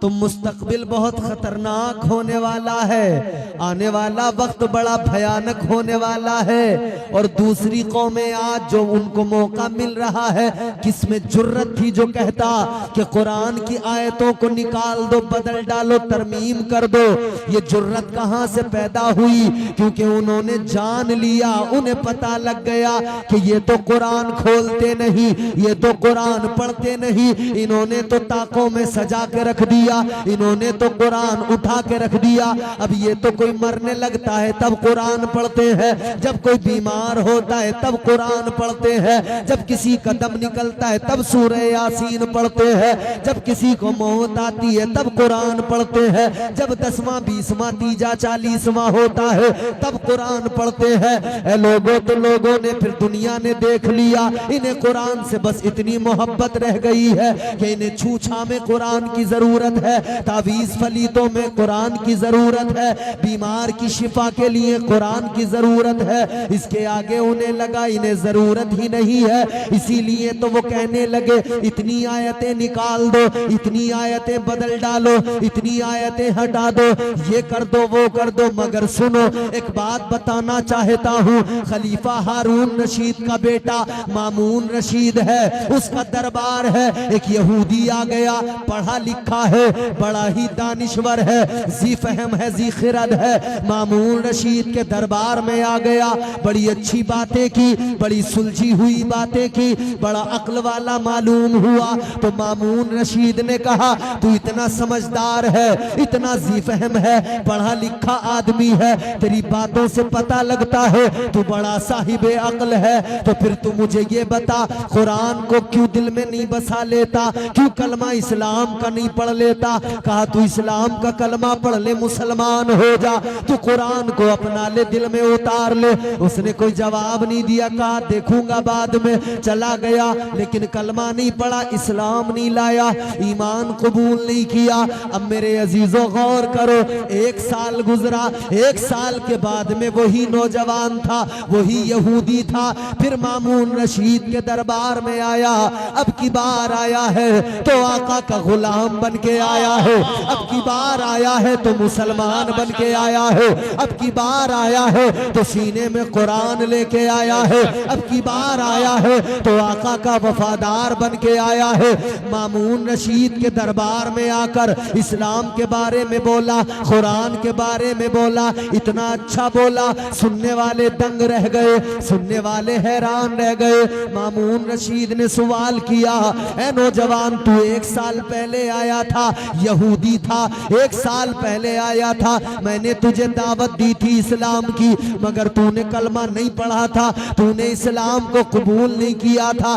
तो मुस्तकबिल बहुत खतरनाक होने वाला है। आने वाला वक्त बड़ा भयानक होने वाला है। और दूसरी कौमें आज जो उनको मौका मिल रहा है, किसमें जुर्रत थी जो कहता कि कुरान की आयतों को निकाल दो, बदल डालो, तरमीम कर दो। ये जुर्रत कहां से पैदा हुई? क्योंकि उन्होंने जान लिया, उन्हें पता लग गया कि ये तो कुरान खोलते नहीं, ये तो कुरान पढ़ते नहीं, इन्होंने तो ताकों में सजा के रख दिया, इन्होंने तो कुरान उठा के रख दिया। अब ये तो कोई मरने लगता है तब कुरान पढ़ते हैं, जब कोई बीमार होता है तब कुरान पढ़ते हैं, जब किसी का दम निकलता है तब सूरह यासीन पढ़ते हैं, जब किसी को मौत आती है तब कुरान पढ़ते हैं, जब 10वां 20वां 30वां 40वां होता है तब कुरान पढ़ते हैं। ऐ लोगों, तो लोगों ने, फिर दुनिया ने देख लिया, इन्हें कुरान से बस इतनी मोहब्बत रह गई है कि इन्हें छूछा में कुरान की जरूरत है, तावीज फलीतों में कुरान की जरूरत है, बीमार की शिफा के लिए कुरान की जरूरत है। इसके आगे उन्हें लगा इन्हें जरूरत ही नहीं है, इसीलिए तो वो कहने लगे इतनी आयतें निकाल दो, इतनी आयतें बदल डालो, इतनी आयतें हटा दो, ये कर दो, वो कर दो। मगर सुनो, एक बात बताना चाहता हूँ, खलीफा हारून रशीद का बेटा मामून रशीद है, उसका दरबार है। एक यहूदी आ गया, पढ़ा लिखा है, बड़ा ही दानिश्वर है, जी फहम है, जी खिरद है। मामून रशीद के दरबार में आ गया, बड़ी अच्छी बातें की, बड़ी सुलझी हुई बातें की, बड़ा अक्ल वाला मालूम हुआ। तो मामून रशीद ने कहा, तू इतना समझदार है, इतना जी फहम है, पढ़ा लिखा आदमी है, तेरी बातों से पता लगता है तू बड़ा साहिब अक्ल है, तो फिर तू मुझे ये बता, कुरान को क्यों दिल में नहीं बसा लेता, क्यों कलमा इस्लाम का नहीं पढ़ लेता? कहा, तू इस्लाम का कलमा पढ़ ले, मुसलमान हो जा, तू कुरान को अपना ले, दिल में उतार ले। उसने कोई जवाब नहीं दिया, कहा देखूंगा बाद में, चला गया। लेकिन कलमा नहीं पढ़ा, इस्लाम नहीं लाया, ईमान कबूल नहीं किया। अब मेरे अजीजों गौर करो, 1 साल गुजरा, 1 साल के बाद में वही नौजवान था, वही यहूदी था, फिर मामून रशीद के दरबार में आया। अब की बार आया है तो आका का गुलाम बन के आया है, अब की बार आया है तो मुसलमान बन के आया है, अब की बार आया है तो सीने में कुरान लेके आया है, अब की बार आया है तो आका का वफादार बन के आया है। मामून रशीद के दरबार में आकर इस्लाम के बारे में बोला, कुरान के बारे में बोला, इतना अच्छा बोला, सुनने वाले दंग रह गए, सुनने वाले हैरान रह गए। मामून रशीद ने सवाल किया, ऐ नौजवान, तू 1 साल पहले आया था, यहूदी था, 1 साल पहले आया था, मैंने तुझे दावत दी थी इस्लाम की, मगर तूने कलमा नहीं पढ़ा था, तूने इस्लाम को कबूल नहीं किया था।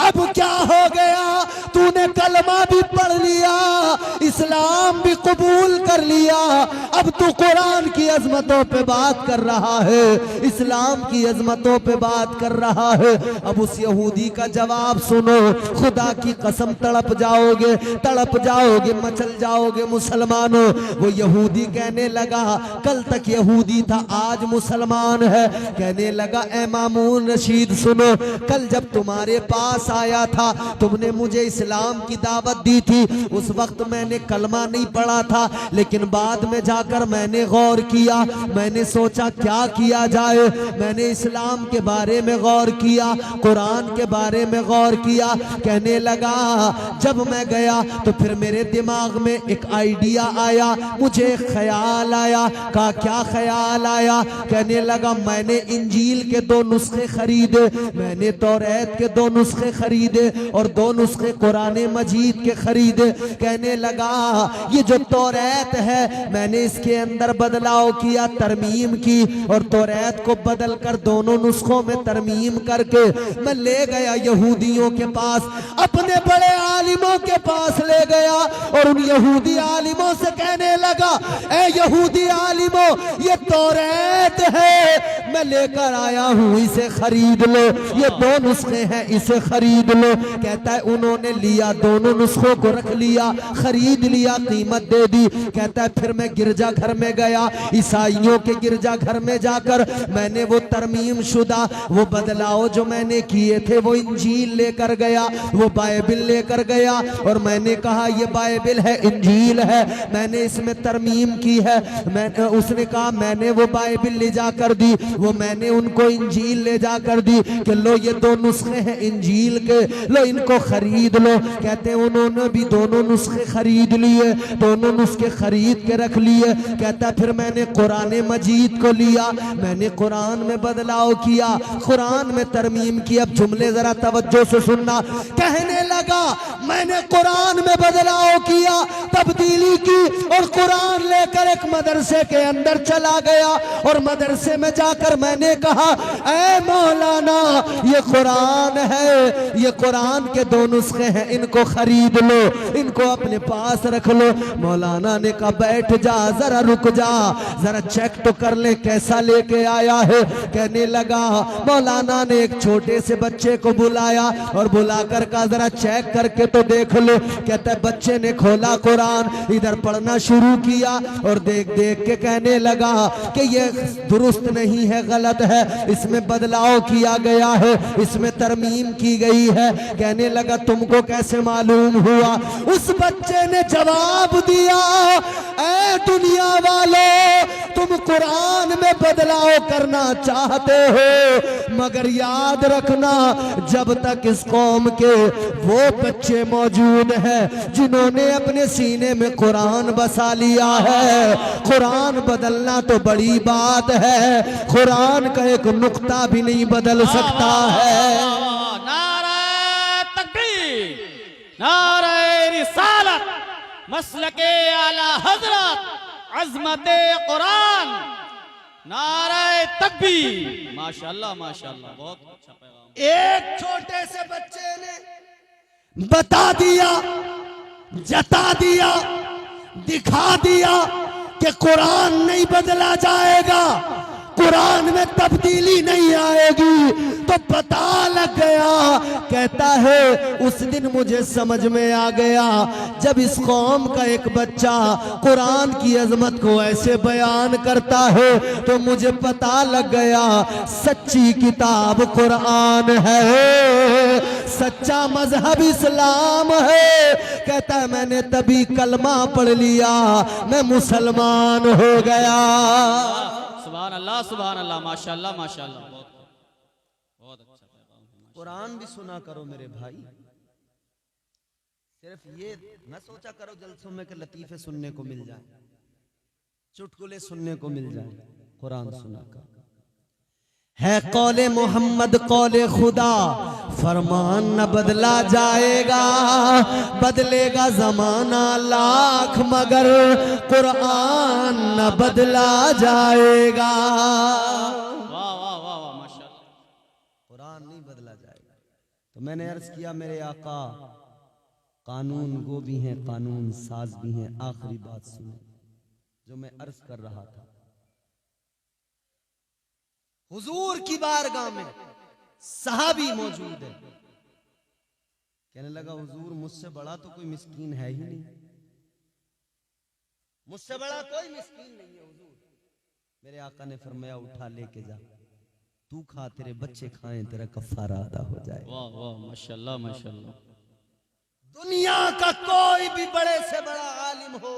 अब क्या हो गया, तूने कलमा भी पढ़ लिया, इस्लाम भी कबूल कर लिया, अब तू कुरान की अजमतों पे बात कर रहा है, इस्लाम की अजमतों पे बात कर रहा है। अब उस यहूदी का जवाब सुनो, खुदा की कसम तड़प जाओगे, तड़प जाओगे, मचल जाओगे मुसलमानों। वो यहूदी कहने लगा, कल तक यहूदी था आज मुसलमान है। कहने लगा, ए मामून रशीद सुनो, कल जब तुम्हारे पास आया था, तुमने मुझे इस्लाम की दावत दी थी, उस वक्त मैंने कलमा नहीं पढ़ा था, लेकिन बाद में जाकर मैंने गौर किया, मैंने सोचा क्या किया जाए, मैंने इस्लाम के बारे में गौर किया, कुरान के बारे में गौर किया। कहने लगा, जब मैं गया तो फिर मेरे दिमाग में एक आइडिया आया, मुझे एक ख्याल आया। कहा, क्या ख्याल आया? कहने लगा, मैंने इंजील के 2 नुस्खे खरीदे, मैंने तौरात के 2 नुस्खे खरीदे और 2 नुस्खे कुरान मजीद के खरीदे। कहने लगा, ये जो तौरात है मैंने इसके अंदर बदलाव किया, तरमीम की, और तौरात को बदल कर दोनों नुस्खों में तरमीम करके मैं ले गया यहूदियों के पास, अपने बड़े आलिमों के पास ले गया और उन यहूदी आलिमों से कहने लगा, ए यहूदी आलिमों, ये तौरात है, मैं लेकर आया हूँ, इसे खरीद लो, ये 2 नुस्खे हैं, इसे खरीद लो। कहता है, उन्होंने लिया, दोनों नुस्खों को रख लिया, खरीद लिया, कीमत दे दी। कहता है, फिर मैं गिरजा घर में गया, ईसाइयों के गिरजा घर में जाकर मैंने वो तरमीम शुदा, वो बदलाव जो मैंने किए थे, वो इंजील लेकर गया, वो बाइबिल लेकर गया और मैंने कहा, ये बाइबिल है, इंजील है, मैंने इसमें तरमीम की है। उसने कहा, मैंने वो बाइबिल ले जाकर दी, वो मैंने उनको इंजील ले जाकर दी कि लो, ये 2 नुस्खे हैं इंजील के, लो इनको खरीद लो। कहते हैं, उन्होंने भी दोनों नुस्खे खरीद लिए, दोनों नुस्खे खरीद के रख लिए। कहता, फिर मैंने कुरान मजीद को लिया, मैंने कुरान में बदलाव किया, कुरान में तरमीम की। अब जुमले जरा तवज्जो से सुनना। कहने लगा, मैंने कुरान में बदलाव किया, तब्दीली की, और कुरान लेकर एक मदरसे के अंदर चला गया और मदरसे में जाकर मैंने कहा, ऐ मौलाना, ये कुरान है, ये कुरान के 2 नुस्खे हैं, इनको खरीद लो, इनको अपने पास रख लो। मौलाना ने कहा, बैठ जा, जरा रुक जा, जरा चेक तो कर ले कैसा लेके आया है। कहने लगा, मौलाना ने एक छोटे से बच्चे को बुलाया और बुलाकर कहा, जरा चेक करके तो देख लो। कहता है, बच्चे ने खोला कुरान, इधर पढ़ना शुरू किया और देख देख के कहने लगा कि ये दुरुस्त नहीं है, गलत है, इसमें बदलाव किया गया है, इसमें तरमीम की गई है। कहने लगा, तुमको कैसे मालूम हुआ? उस बच्चे ने जवाब दिया, ऐ दुनिया वालों, तुम कुरान में बदलाव करना चाहते हो, मगर याद रखना, जब तक इस कौम के वो बच्चे मौजूद हैं जिन्होंने अपने सीने में कुरान बसा लिया है, कुरान बदलना तो बड़ी बात है, कुरान का एक नुक्ता भी नहीं बदल सकता है। नारे तकबीर, नारे रिसालत, मसलके आला हजरत, अज़मते कुरान, नारे तकबीर। माशाअल्लाह, माशाअल्लाह, बहुत अच्छा पैगाम। एक छोटे से बच्चे ने बता दिया, जता दिया, दिखा दिया कि कुरान नहीं बदला जाएगा, कुरान में तब्दीली नहीं आएगी, तो पता लग गया। कहता है, उस दिन मुझे समझ में आ गया, जब इस कौम का एक बच्चा कुरान की अजमत को ऐसे बयान करता है तो मुझे पता लग गया, सच्ची किताब कुरान है, सच्चा मजहब इस्लाम है, कहता है मैंने तभी कलमा पढ़ लिया, मैं मुसलमान हो गया। सुभान अल्लाह माशाल्लाह माशाल्लाह। बहुत अच्छा कुरान भी सुना करो मेरे भाई, सिर्फ ये न सोचा करो जलसों में कि लतीफे सुनने को मिल जाए, चुटकुले सुनने को मिल जाए। कुरान सुना करो। है कौले मोहम्मद कौले खुदा, फरमान न बदला जाएगा, बदलेगा जमाना लाख मगर कुरान न बदला जाएगा। वाह वाह वाह वाह माशाल्लाह। कुरान नहीं बदला जाएगा। तो मैंने अर्ज किया मेरे आका कानून गो भी हैं, कानून साज भी हैं। आखिरी बात सुनो जो मैं अर्ज कर रहा था। हुजूर की बारगाह में सहाबी मौजूद है, कहने लगा हुजूर मुझसे बड़ा तो कोई मिस्कीन है ही नहीं, मुझसे बड़ा कोई मिस्कीन नहीं है हुजूर। मेरे आका ने फरमाया उठा लेके जा, तू खा, तेरे बच्चे खाएं, तेरा कफारा अदा हो जाए। वाह वाह माशाल्लाह माशाल्लाह। दुनिया का कोई भी बड़े से बड़ा आलिम हो,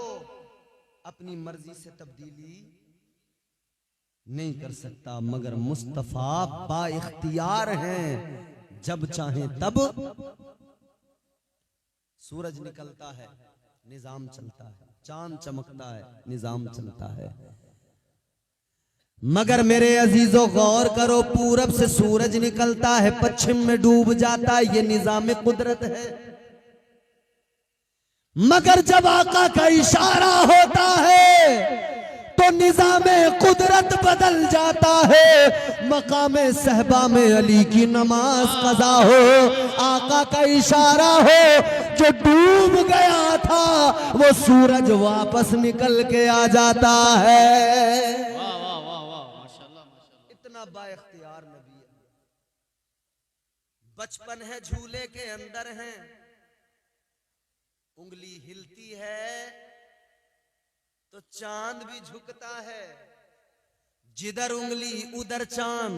अपनी मर्जी से तब्दीली नहीं कर सकता, मगर मुस्तफा बा इख्तियार हैं, जब चाहें तब सूरज निकलता है निजाम चलता है, चांद चमकता है निजाम चलता है। मगर मेरे अजीजों गौर करो, पूरब से सूरज निकलता है, पश्चिम में डूब जाता है, ये निजाम कुदरत है। मगर जब आका का इशारा होता है तो निजामे कुदरत बदल जाता है। मकामे सहबा में अली की नमाज कज़ा हो, आका का इशारा हो, जो डूब गया था वो सूरज वापस निकल के आ जाता है। वाह वाह वाह वाह माशाल्लाह माशाल्लाह। इतना बाइख्तियार नबी है। बचपन है झूले के अंदर है, उंगली हिलती है तो चांद भी झुकता है, जिधर उंगली उधर चांद,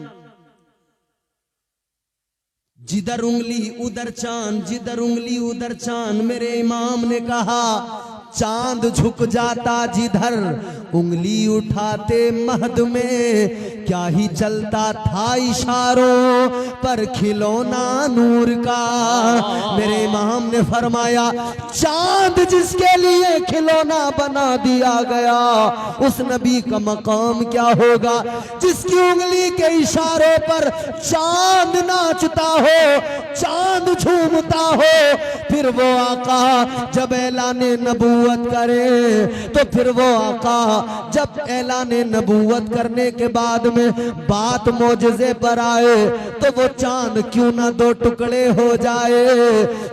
जिधर उंगली उधर चांद, जिधर उंगली उधर चांद। मेरे इमाम ने कहा चांद झुक जाता जिधर, उंगली उठाते महद में, क्या ही चलता था इशारों पर खिलौना नूर का। मेरे इमाम ने फरमाया चांद जिसके लिए खिलौना बना दिया गया, उस नबी का मकाम क्या होगा जिसकी उंगली के इशारों पर चांद नाचता हो, चांद झूमता हो। फिर वो आका जब ऐलाने नबूवत करे, तो फिर वो आका जब ऐलाने नबूवत करने के बाद में बात मौजज़े पर आए, तो वो चांद क्यों ना दो टुकड़े हो जाए,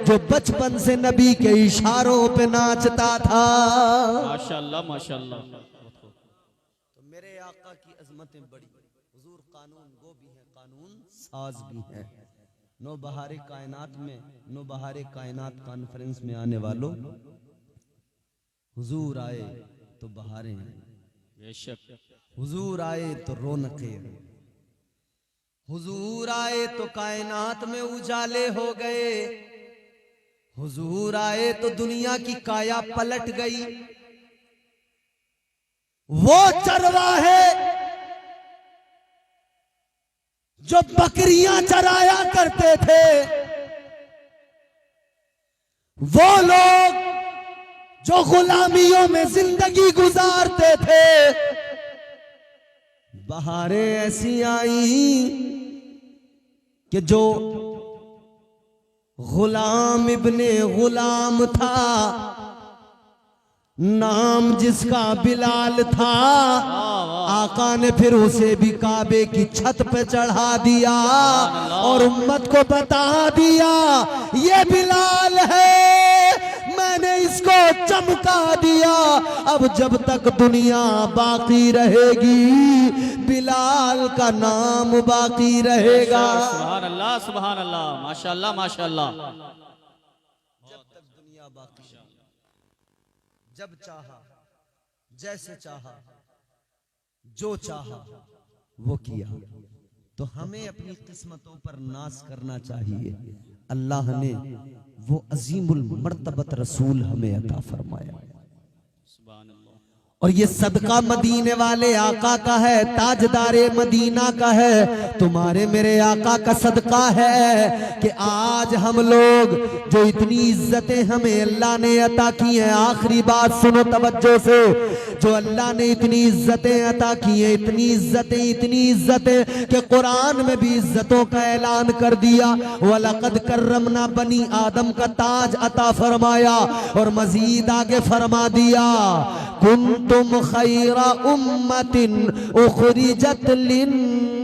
जो बचपन से नबी के इशारों पे नाचता था। माशाल्लाह माशाल्लाह। तो मेरे आका की अजमतें बड़ी, हुजूर कानून गो भी है, कानून साज भी है। नो बहारे कायनात में, नो बहारे कायनात कॉन्फ्रेंस में आने वालों, हुजूर आए तो बहारें हैं, बेशक हुजूर आए तो रौनकें हैं, हुजूर आए तो कायनात में उजाले हो गए, हुजूर आए तो दुनिया की काया पलट गई। वो चरवाहे जो बकरियां चराया करते थे, वो लोग जो गुलामियों में जिंदगी गुजारते थे, बहारें ऐसी आई कि जो गुलाम इब्ने गुलाम था, नाम जिसका बिलाल था, आका ने फिर उसे भी काबे की छत पे चढ़ा दिया और उम्मत को बता दिया ये बिलाल है, मैंने इसको चमका दिया। अब जब तक दुनिया बाकी रहेगी, बिलाल का नाम बाकी रहेगा। सुभान अल्लाह माशाल्लाह माशाल्लाह। जब तक दुनिया बाकी, जब चाहा, जैसे चाहा, जो चाहा वो किया। तो हमें अपनी किस्मतों पर नाज करना चाहिए, अल्लाह ने वो अजीमुल मर्तबत रसूल हमें अता फरमाया। और ये सदका मदीने वाले आका का है, ताजदारे मदीना का है, तुम्हारे मेरे आका का सदका है कि आज हम लोग जो इतनी इज्जतें हमें अल्लाह ने अता की हैं। आखिरी बात सुनो तवज्जो से, जो अल्लाह ने इतनी इज्जतें अता की हैं, इतनी इज्जतें कि कुरान में भी इज्जतों का ऐलान कर दिया। वलक़द कर्रमना बनी आदम का ताज अता फरमाया और मजीद आगे फरमा दिया, कुंतुम खैरा उम्मतिन उखरिजत लिन्नास।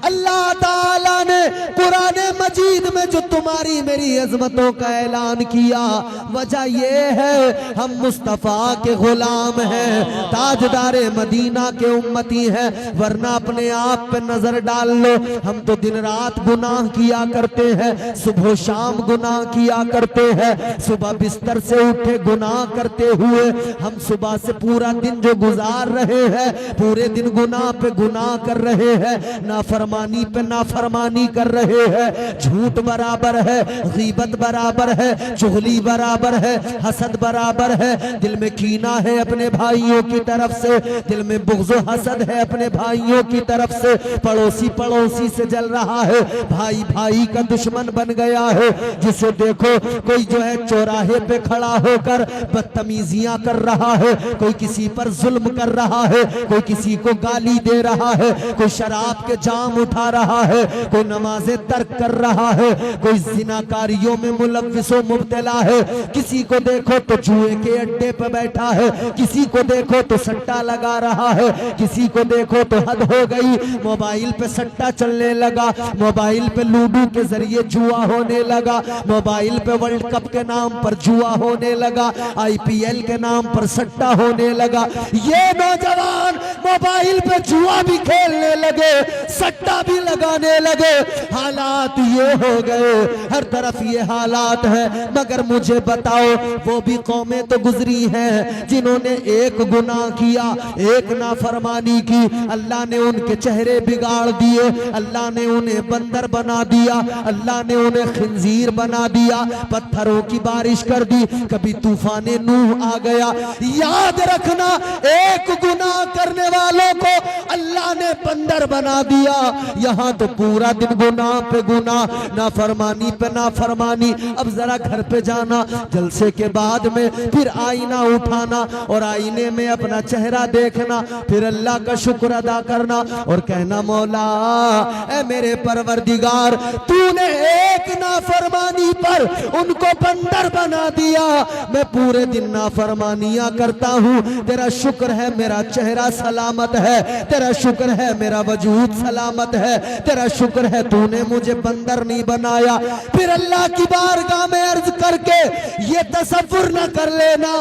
अल्लाह ताला ने कुरान मजीद में जो तुम्हारी मेरी अजमतों का ऐलान किया, वजह ये है हम मुस्तफ़ा के गुलाम हैं, ताजदारे मदीना के उम्मती हैं। वरना अपने आप पे नजर डाल लो, हम तो दिन रात गुनाह किया करते हैं, सुबह शाम गुनाह किया करते हैं। सुबह बिस्तर से उठे गुनाह करते हुए हम सुबह से पूरा दिन जो गुजार रहे हैं, पूरे दिन गुनाह पे गुनाह कर रहे हैं, नाफरमानी पे नाफरमानी कर रहे हैं। झूठ बराबर है, गीबत बराबर है, चुगली बराबर है, हसद बराबर है। दिल में कीना है अपने भाइयों की तरफ से, दिल में बुग़्ज़ हसद है अपने भाइयों की तरफ से। पड़ोसी पड़ोसी से जल रहा है, भाई भाई का दुश्मन बन गया है। जिसे देखो कोई जो है चौराहे पे खड़ा होकर बदतमीजियां कर रहा है, कोई किसी पर जुल्म कर रहा है, कोई किसी को गाली दे रहा है, कोई शराब के जाम उठा रहा है, कोई नमाजें तर्क कर रहा है, कोई जिनाकारियों में मुलव्विसो मुब्तला है। किसी को देखो तो जुए के अड्डे पे बैठा है, किसी को देखो तो सट्टा लगा रहा है, किसी को देखो तो हद हो गई, मोबाइल पे सट्टा चलने लगा, मोबाइल पे लूडो के जरिए जुआ होने लगा, मोबाइल पे वर्ल्ड कप के नाम पर जुआ होने लगा, IPL के नाम पर सट्टा होने लगा। ये नौजवान मोबाइल पे जुआ भी खेलने लगे, सट्टा भी लगाने लगे। हालात ये हो गए, हर तरफ ये हालात है। मगर मुझे बताओ, वो भी कौमें तो गुजरी हैं जिन्होंने एक गुनाह किया, एक नाफरमानी की, अल्लाह ने उनके चेहरे बिगाड़ दिए, अल्लाह ने उन्हें बंदर बना दिया, अल्लाह ने उन्हें खिंजीर बना दिया, पत्थरों की बारिश कर दी, कभी तूफाने नूह आ गया। याद रखना, एक गुनाह करने वालों को अल्लाह ने बंदर बना दिया। यहाँ तो पूरा दिन गुनाह पे गुनाह, नाफरमानी पे नाफरमानी। अब जरा घर पे जाना, जलसे के बाद में फिर आईना उठाना और आईने में अपना चेहरा देखना, फिर अल्लाह का शुक्र अदा करना और कहना, मौला ए मेरे परवरदिगार, तूने एक नाफरमानी पर उनको बंदर बना दिया, मैं पूरे दिन नाफरमानियां करता हूँ, तेरा शुक्र है मेरा चेहरा सलामत है, तेरा शुक्र है मेरा वजूद सलामत है, तेरा शुक्र है तूने मुझे बंदर नहीं बनाया। फिर अल्लाह की बारगाह में अर्ज करके ये तसव्वुर न कर लेना,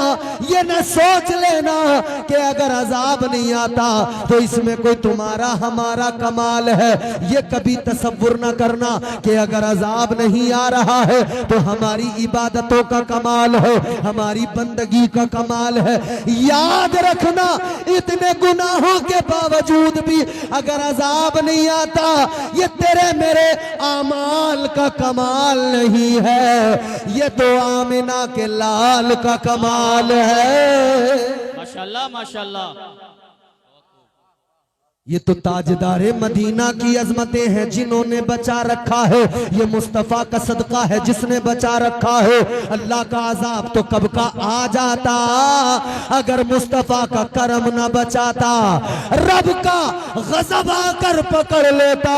ये न सोच लेना कि अगर अजाब नहीं आता तो इसमें कोई तुम्हारा हमारा कमाल है। ये कभी तसव्वुर न करना कि अगर अजाब नहीं आ रहा है तो हमारी इबादतों का कमाल है, हमारी बंदगी का कमाल है। याद रखना, इतने गुनाहों के बावजूद भी अगर अजाब नहीं आता, ये तेरे मेरे आमाल का कमाल नहीं है, ये तो आमिना के लाल का कमाल है। माशाल्लाह माशाल्लाह। ये तो ताजदारे मदीना की अजमतें हैं जिन्होंने बचा रखा है, ये मुस्तफ़ा का सदका है जिसने बचा रखा है। अल्लाह का अजाब तो कब का आ जाता अगर मुस्तफ़ा का करम न बचाता, रब का गज़ब आकर पकड़ लेता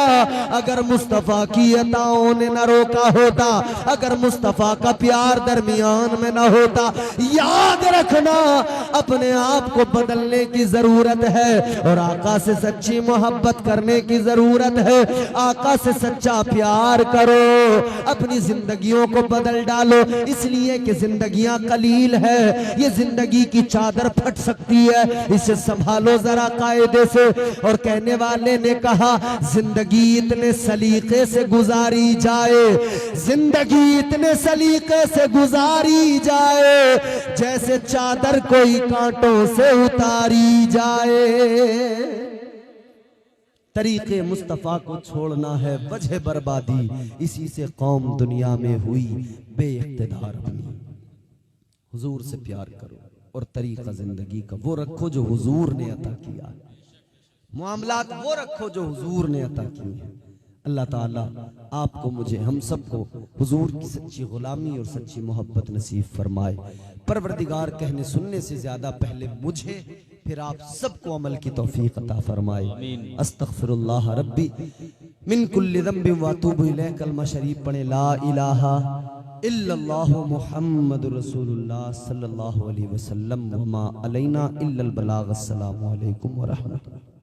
अगर मुस्तफ़ा की अताओं ने न रोका होता, अगर मुस्तफ़ा का प्यार दरमियान में न होता। याद रखना, अपने आप को बदलने की जरूरत है और आका से सच्ची मोहब्बत करने की जरूरत है। आका से सच्चा प्यार करो, अपनी जिंदगियों को बदल डालो, इसलिए कि जिंदगियां कलील है, ये जिंदगी की चादर फट सकती है, इसे संभालो जरा कायदे से। और कहने वाले ने कहा, जिंदगी इतने सलीके से गुजारी जाए, जिंदगी इतने सलीके से गुजारी जाए जैसे चादर कोई कांटों से उतारी जाए। तरीके मुस्तफ़ा को छोड़ना है वजह बर्बादी, इसी से कौम दुनिया में हुई बेइख्तिदार अपनी। हुजूर से प्यार करो और तरीका जिंदगी का वो रखो जो हुजूर ने अता किया है, मामलात वो रखो जो हुजूर ने अता किए हैं। अल्लाह ताला आपको, मुझे, हम सबको हुजूर की सच्ची गुलामी और सच्ची मोहब्बत नसीब फरमाए। परवरदिगार कहने सुनने से ज्यादा पहले मुझे फिर आप सबको अमल की तौफीक अता फरमाए। अस्तगफिरुल्लाह रब्बी मिन कुल्लि ज़ंबिन व अतूबु इलैह। कलमा शरीफ पढ़े ला इलाहा इल्लल्लाहु मुहम्मदुर रसूलुल्लाह सल्लल्लाहु अलैहि वसल्लम व मा अलैना इल्लल बलाग। अस्सलामु अलैकुम व रहमतुल्लाह।